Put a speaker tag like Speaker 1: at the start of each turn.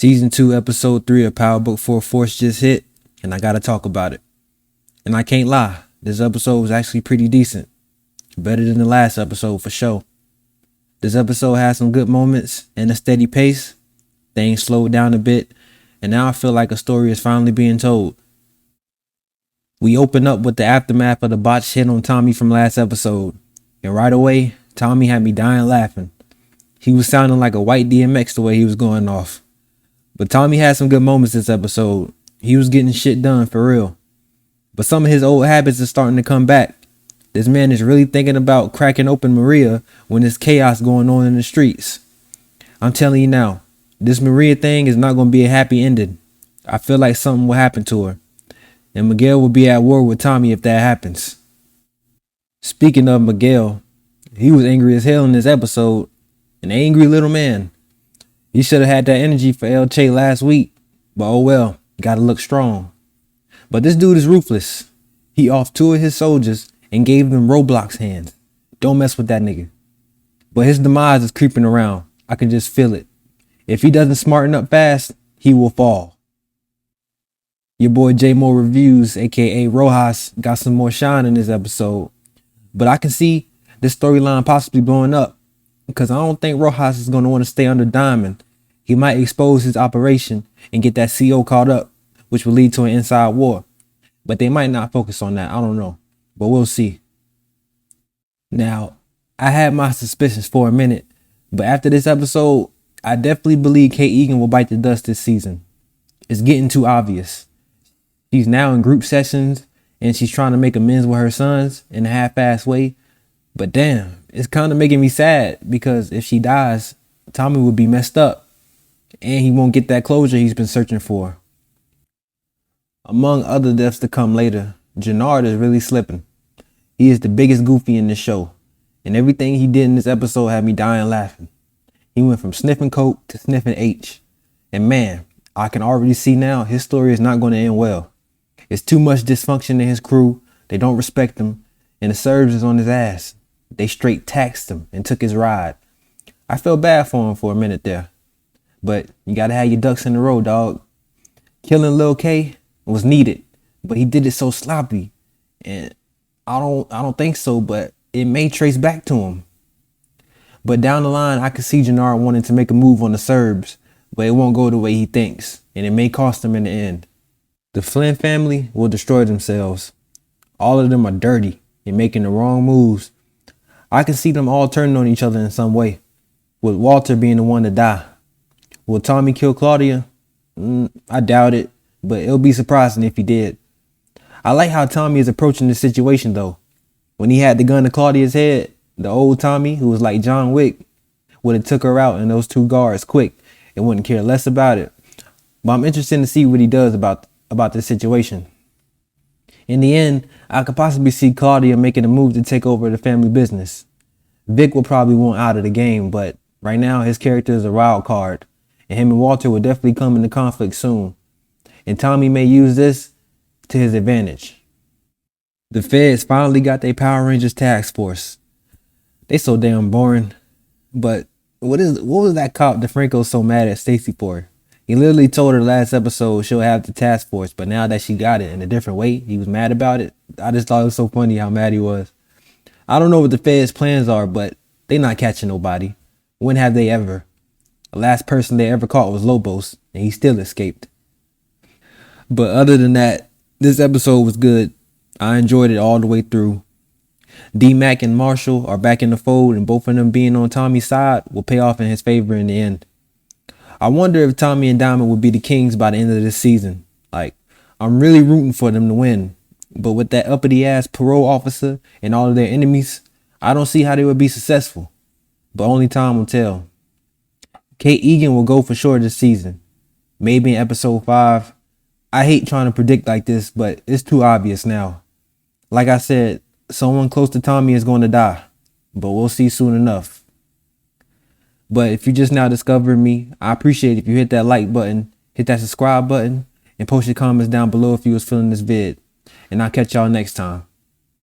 Speaker 1: Season 2, Episode 3 of Power Book 4 Force just hit, and I gotta talk about it. And I can't lie, this episode was actually pretty decent. Better than the last episode for sure. This episode had some good moments and a steady pace. Things slowed down a bit, and now I feel like a story is finally being told. We open up with the aftermath of the botched hit on Tommy from last episode, and right away, Tommy had me dying laughing. He was sounding like a white DMX the way he was going off. But Tommy had some good moments this episode. He was getting shit done for real. But some of his old habits are starting to come back. This man is really thinking about cracking open Maria when there's chaos going on in the streets. I'm telling you now, this Maria thing is not going to be a happy ending. I feel like something will happen to her. And Miguel will be at war with Tommy if that happens. Speaking of Miguel, he was angry as hell in this episode. An angry little man. He should have had that energy for El-Che last week. But oh well, gotta look strong. But this dude is ruthless. He off two of his soldiers and gave them Roblox hands. Don't mess with that nigga. But his demise is creeping around. I can just feel it. If he doesn't smarten up fast, he will fall. Your boy J Mo Reviews, aka Rojas, got some more shine in this episode. But I can see this storyline possibly blowing up, because I don't think Rojas is going to want to stay under Diamond. He might expose his operation and get that CO caught up, which will lead to an inside war. But they might not focus on that. I don't know. But we'll see. Now, I had my suspicions for a minute, but after this episode, I definitely believe Kate Egan will bite the dust this season. It's getting too obvious. She's now in group sessions and she's trying to make amends with her sons in a half-assed way. But damn, it's kind of making me sad, because if she dies, Tommy will be messed up and he won't get that closure he's been searching for. Among other deaths to come later, Jannard is really slipping. He is the biggest goofy in the show, and everything he did in this episode had me dying laughing. He went from sniffing coke to sniffing H. And man, I can already see now his story is not going to end well. It's too much dysfunction in his crew. They don't respect him, and the Serbs is on his ass. They straight taxed him and took his ride. I felt bad for him for a minute there. But you gotta have your ducks in a row, dog. Killing Lil K was needed, but he did it so sloppy. And I don't think so, but it may trace back to him. But down the line, I could see Jannard wanting to make a move on the Serbs, but it won't go the way he thinks, and it may cost him in the end. The Flynn family will destroy themselves. All of them are dirty and making the wrong moves. I can see them all turning on each other in some way, with Walter being the one to die. Will Tommy kill Claudia? I doubt it, but it'll be surprising if he did. I like how Tommy is approaching the situation though. When he had the gun to Claudia's head, the old Tommy, who was like John Wick, would have took her out and those two guards quick and wouldn't care less about it. But I'm interested to see what he does about this situation. In the end, I could possibly see Claudia making a move to take over the family business. Vic will probably want out of the game, but right now his character is a wild card, and him and Walter will definitely come into conflict soon. And Tommy may use this to his advantage. The feds finally got their Power Rangers task force. They so damn boring. But what was that cop DeFranco so mad at Stacy for? He literally told her last episode she'll have the task force, but now that she got it in a different way, he was mad about it. I just thought it was so funny how mad he was. I don't know what the feds' plans are, but they not catching nobody. When have they ever? The last person they ever caught was Lobos, and he still escaped. But other than that, this episode was good. I enjoyed it all the way through. D-Mac and Marshall are back in the fold, and both of them being on Tommy's side will pay off in his favor in the end. I wonder if Tommy and Diamond will be the kings by the end of this season. Like, I'm really rooting for them to win. But with that uppity ass parole officer and all of their enemies, I don't see how they would be successful. But only time will tell. Kate Egan will go for sure this season. Maybe in episode 5. I hate trying to predict like this, but it's too obvious now. Like I said, someone close to Tommy is going to die. But we'll see soon enough. But if you just now discovered me, I appreciate if you hit that like button, hit that subscribe button, and post your comments down below if you was feeling this vid. And I'll catch y'all next time.